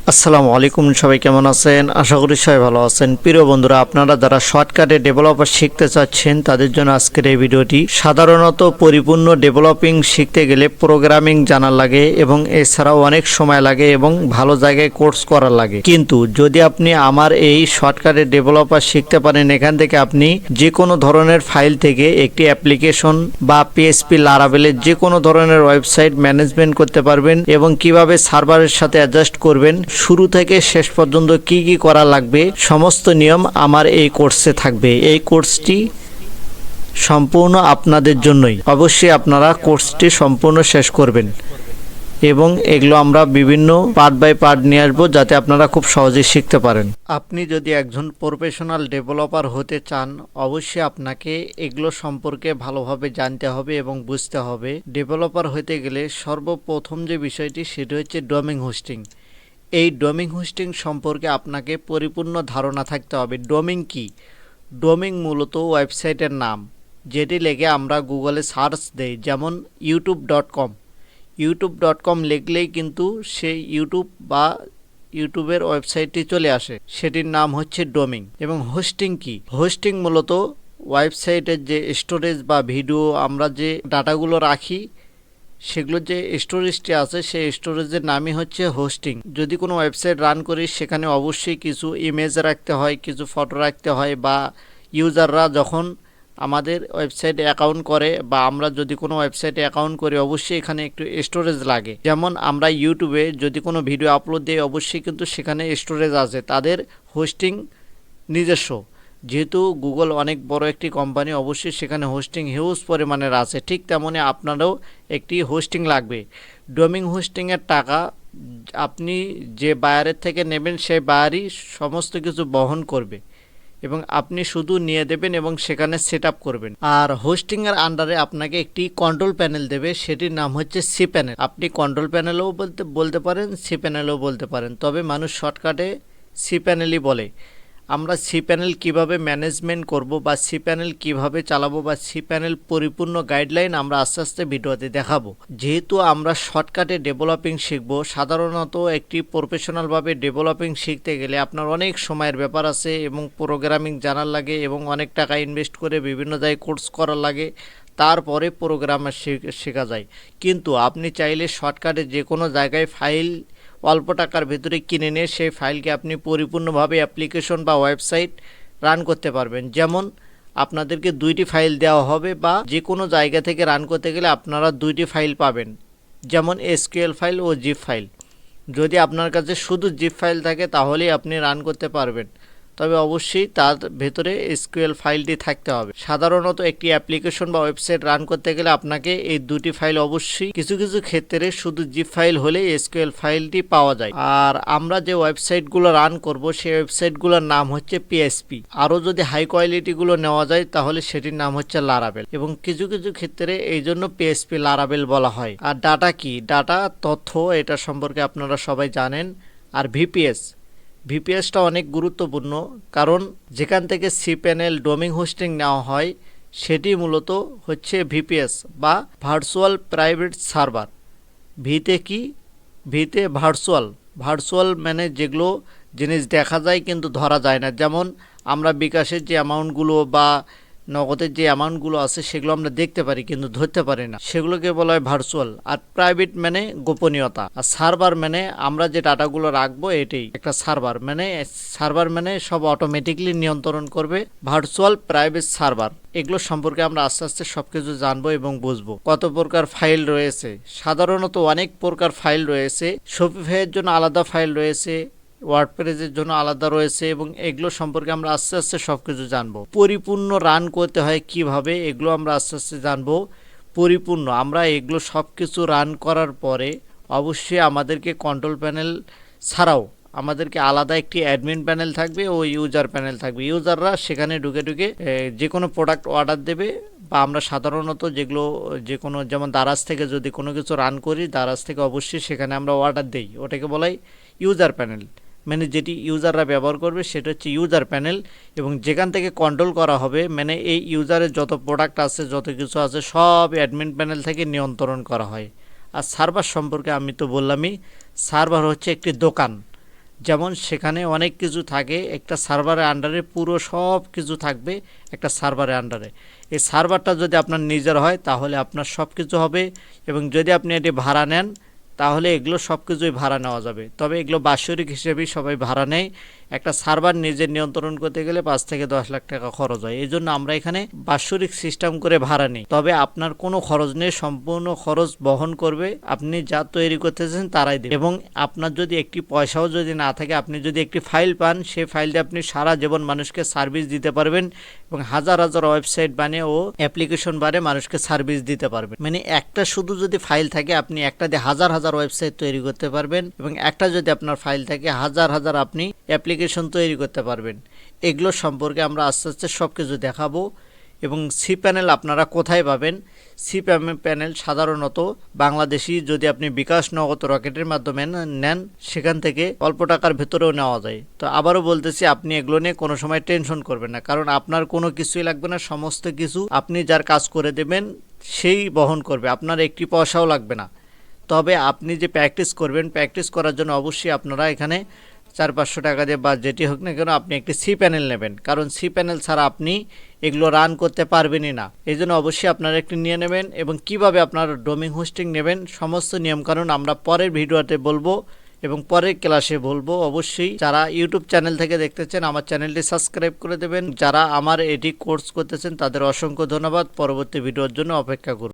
আসসালামু আলাইকুম, সবাই কেমন আছেন? আশা করি সবাই ভালো আছেন। প্রিয় বন্ধুরা, আপনারা যারা শর্টকাটে ডেভেলপার শিখতে চাচ্ছেন তাদের জন্য আজকের এই ভিডিওটি। সাধারণত পরিপূর্ণ ডেভেলপিং শিখতে গেলে প্রোগ্রামিং জানা লাগে এবং এছাড়াও অনেক সময় লাগে এবং ভালো জায়গায় কোর্স করা লাগে। কিন্তু যদি আপনি আমার এই শর্টকাটে ডেভেলপার শিখতে পারেন, এখান থেকে আপনি যে কোনো ধরনের ফাইল থেকে একটি অ্যাপ্লিকেশন বা পিএইচপি লারাভেলের যে কোনো ধরনের ওয়েবসাইট ম্যানেজমেন্ট করতে পারবেন এবং কিভাবে সার্ভারের সাথে অ্যাডজাস্ট করবেন, শুরু থেকে শেষ পর্যন্ত কি কি করা লাগবে সমস্ত নিয়ম আমার এই কোর্সে থাকবে। এই কোর্সটি সম্পূর্ণ আপনাদের জন্যই। অবশ্যই আপনারা কোর্সটি সম্পূর্ণ শেষ করবেন এবং এগুলো আমরা বিভিন্ন পার্ট বাই পার্ট নিয়ে আসবো যাতে আপনারা খুব সহজেই শিখতে পারেন। আপনি যদি একজন প্রফেশনাল ডেভেলপার হতে চান, অবশ্যই আপনাকে এগুলো সম্পর্কে ভালোভাবে জানতে হবে এবং বুঝতে হবে। ডেভেলপার হতে গেলে সর্বপ্রথম যে বিষয়টি সেটি হচ্ছে ডোমেইন হোস্টিং। এই ডোমেইন হোস্টিং সম্পর্কে আপনাকে পরিপূর্ণ ধারণা থাকতে হবে। ডোমেইন কি? ডোমেইন মূলত ওয়েবসাইটের নাম, যেটি লেগে আমরা গুগলে সার্চ দেই, যেমন youtube.com। youtube.com লিখলেই কিন্তু সেই ইউটিউব বা ইউটিউবের ওয়েবসাইটটি চলে আসে, সেটির নাম হচ্ছে ডোমেইন। এবং হোস্টিং কি? হোস্টিং মূলত ওয়েবসাইটের যে স্টোরেজ বা ভিডিও আমরা যে ডাটাগুলো রাখি, সেগুলোর যে স্টোরেজটি আছে সেই স্টোরেজের নামই হচ্ছে হোস্টিং। যদি কোনো ওয়েবসাইট রান করি সেখানে অবশ্যই কিছু ইমেজ রাখতে হয়, কিছু ফটো রাখতে হয়, বা ইউজাররা যখন আমাদের ওয়েবসাইটে অ্যাকাউন্ট করে বা আমরা যদি কোনো ওয়েবসাইটে অ্যাকাউন্ট করি, অবশ্যই এখানে একটু স্টোরেজ লাগে। যেমন আমরা ইউটিউবে যদি কোনো ভিডিও আপলোড দিই, অবশ্যই কিন্তু সেখানে স্টোরেজ আছে, তাদের হোস্টিং নিজস্ব। যেহেতু গুগল অনেক বড় একটি কোম্পানি, অবশ্যই সেখানে হোস্টিং হিউজ পরিমাণের আছে। ঠিক তেমনই আপনারও একটি হোস্টিং লাগবে। ডোমেইন হোস্টিংয়ের টাকা আপনি যে বায়ারের থেকে নেবেন সেই বায়ারই সমস্ত কিছু বহন করবে এবং আপনি শুধু নিয়ে দেবেন এবং সেখানে সেট আপ করবেন। আর হোস্টিংয়ের আন্ডারে আপনাকে একটি কন্ট্রোল প্যানেল দেবে, সেটির নাম হচ্ছে সি প্যানেল। আপনি কন্ট্রোল প্যানেলও বলতে পারেন, সি প্যানেলও বলতে পারেন, তবে মানুষ শর্টকাটে সি প্যানেলই বলে। আমরা সি প্যানেল কীভাবে ম্যানেজমেন্ট করব বা সি প্যানেল কীভাবে চালাবো বা সি প্যানেল পরিপূর্ণ গাইডলাইন আমরা আস্তে আস্তে ভিডিওতে দেখাবো। যেহেতু আমরা শর্টকাটে ডেভেলপিং শিখবো, সাধারণত একটি প্রফেশনালভাবে ডেভেলপিং শিখতে গেলে আপনার অনেক সময়ের ব্যাপার আছে এবং প্রোগ্রামিং জানার লাগে এবং অনেক টাকা ইনভেস্ট করে বিভিন্ন জায়গায় কোর্স করার লাগে, তারপরে প্রোগ্রামার শেখা যায়। কিন্তু আপনি চাইলে শর্টকাটে যে কোনো জায়গায় ফাইল অল্প টাকার ভেতরে কিনে নিয়ে সেই ফাইলকে আপনি পরিপূর্ণভাবে অ্যাপ্লিকেশন বা ওয়েবসাইট রান করতে পারবেন। যেমন আপনাদেরকে 2টি ফাইল দেওয়া হবে বা যে কোনো জায়গা থেকে রান করতে গেলে আপনারা 2টি ফাইল পাবেন, যেমন এসকিউএল ফাইল ও জিপ ফাইল। যদি আপনার কাছে শুধু জিপ ফাইল থাকে তাহলেই আপনি রান করতে পারবেন, তবে অবশ্যই তার ভেতরে এসকিউএল ফাইলটি থাকতে হবে। সাধারণত একটি অ্যাপ্লিকেশন বা ওয়েবসাইট রান করতে গেলে আপনাকে এই 2টি ফাইল অবশ্যই, কিছু কিছু ক্ষেত্রে শুধু জিপ ফাইল হলে এসকিউএল ফাইলটি পাওয়া যায়। আর আমরা যে ওয়েবসাইটগুলো রান করব সেই ওয়েবসাইটগুলোর নাম হচ্ছে পিএইচপি। আরও যদি হাই কোয়ালিটিগুলো নেওয়া যায় তাহলে সেটির নাম হচ্ছে লারাভেল, এবং কিছু কিছু ক্ষেত্রে এই জন্য পিএইচপি লারাভেল বলা হয়। আর ডাটা কি? ডাটা তথ্য, এটা সম্পর্কে আপনারা সবাই জানেন। আর ভিপিএসটা অনেক গুরুত্বপূর্ণ, কারণ যেখান থেকে সি প্যানেল ডোমেইন হোস্টিং নেওয়া হয় সেটি মূলত হচ্ছে ভিপিএস বা ভার্চুয়াল প্রাইভেট সার্ভার। ভিতে কি? ভিতে ভার্চুয়াল মানে যেগুলো জিনিস দেখা যায় কিন্তু ধরা যায় না। যেমন আমরা বিকাশের যে অ্যামাউন্টগুলো বা নগদের যে অ্যামাউন্টগুলো আছে সেগুলো আমরা দেখতে পারি কিন্তু ধরতে পারি না, সেগুলোকে বলা হয় ভার্চুয়াল। আর প্রাইভেট মানে গোপনীয়তা। আর সার্ভার মানে আমরা যে ডাটাগুলো রাখবো এটাই একটা সার্ভার মানে সব অটোমেটিকলি নিয়ন্ত্রণ করবে, ভার্চুয়াল প্রাইভেট সার্ভার। এগুলো সম্পর্কে আমরা আস্তে আস্তে সবকিছু জানবো এবং বুঝবো। কত প্রকার ফাইল রয়েছে? সাধারণত অনেক প্রকার ফাইল রয়েছে। শপিফাইয়ের জন্য আলাদা ফাইল রয়েছে, ওয়ার্ডপ্রেসের জন্য আলাদা রয়েছে, এবং এগুলো সম্পর্কে আমরা আস্তে আস্তে সব কিছু জানবো। পরিপূর্ণ রান করতে হয় কিভাবে, এগুলো আমরা আস্তে আস্তে জানবো। পরিপূর্ণ আমরা এগুলো সব কিছু রান করার পরে অবশ্যই আমাদেরকে কন্ট্রোল প্যানেল ছাড়াও আমাদেরকে আলাদা একটি অ্যাডমিন প্যানেল থাকবে ও ইউজার প্যানেল থাকবে। ইউজাররা সেখানে ঢুকে যে কোনো প্রোডাক্ট অর্ডার দেবে, বা আমরা সাধারণত যে কোনো যেমন দারাজ থেকে যদি কোনো কিছু রান করি, দারাজ থেকে অবশ্যই সেখানে আমরা অর্ডার দিই, ওটাকে বলাই ইউজার প্যানেল। মানে যেটি ইউজাররা ব্যবহার করবে সেটা হচ্ছে ইউজার প্যানেল, এবং যেখান থেকে কন্ট্রোল করা হবে মানে এই ইউজারের যত প্রোডাক্ট আছে, যত কিছু আছে, সব অ্যাডমিন প্যানেল থেকে নিয়ন্ত্রণ করা হয়। আর সার্ভার সম্পর্কে আমি তো বললামই, সার্ভার হচ্ছে একটি দোকান। যেমন সেখানে অনেক কিছু থাকে, একটা সার্ভারের আন্ডারে পুরো সব কিছু থাকবে একটা সার্ভারের আন্ডারে। এই সার্ভারটা যদি আপনার নিজের হয় তাহলে আপনার সব কিছু হবে, এবং যদি আপনি এটি ভাড়া নেন তাহলে এগুলো সব কিছুই ভাড়া নেওয়া যাবে। তবে এগুলো বাৎসরিক হিসেবেই সবাই ভাড়া নেয়। একটা সার্ভার নিজের নিয়ন্ত্রণ করতে গেলে 5 থেকে 10 লাখ টাকা খরচ হয়। এই জন্য আমরা এখানে বাৎসরিক সিস্টেম করে ভাড়া নিই। তবে আপনার কোনো খরচ নেই, সম্পূর্ণ খরচ বহন করবে আপনি যা তৈরি করতেছেন তারাই দেবে। এবং আপনার যদি একটি পয়সাও যদি না থাকে, আপনি যদি একটি ফাইল পান, সেই ফাইল দিয়ে আপনি সারা জীবন মানুষকে সার্ভিস দিতে পারবেন এবং হাজার হাজার ওয়েবসাইট বানিয়ে ও অ্যাপ্লিকেশন বানিয়ে মানুষকে সার্ভিস দিতে পারবেন। মানে একটা শুধু যদি ফাইল থাকে আপনি একটা দিয়ে হাজার হাজার ওয়েবসাইট তৈরি করতে পারবেন, এবং একটা যদি আপনার ফাইল থাকে হাজার হাজার আপনি অ্যাপ্লিকেশন তৈরি করতে পারবেন। এগুলো সম্পর্কে আমরা আস্তে আস্তে সব কিছু দেখাবো। এবং সি প্যানেল আপনারা কোথায় পাবেন? সি প্যানেল সাধারণত বাংলাদেশি যদি আপনি বিকাশ নগদ রকেটের মাধ্যমে নেন, সেখান থেকে অল্প টাকার ভেতরেও নেওয়া যায়। তো আবারও বলতেছি, আপনি এগুলো নিয়ে কোনো সময় টেনশন করবেন না, কারণ আপনার কোনো কিছুই লাগবে না। সমস্ত কিছু আপনি যার কাজ করে দেবেন সেই বহন করবে, আপনার একটি পয়সাও লাগবে না। তবে আপনি যে প্র্যাকটিস করবেন, প্র্যাকটিস করার জন্য অবশ্যই আপনারা এখানে 400-500 টাকা দিয়ে বা যেটি হোক না কেন আপনি একটি সি প্যানেল নেবেন, কারণ সি প্যানেল ছাড়া আপনি এগুলো রান করতে পারবেনই না। এই জন্য অবশ্যই আপনারা একটি নিয়ে নেবেন। এবং কিভাবে আপনার ডোমেইন হোস্টিং নেবেন সমস্ত নিয়মকানুন আমরা পরের ভিডিওতে বলবো এবং পরের ক্লাসে বলবো। অবশ্যই যারা ইউটিউব চ্যানেল থেকে দেখতেছেন আমার চ্যানেলটি সাবস্ক্রাইব করে দেবেন। যারা আমার এটি কোর্স করতেছেন তাদের অসংখ্য ধন্যবাদ। পরবর্তী ভিডিওর জন্য অপেক্ষা করুন।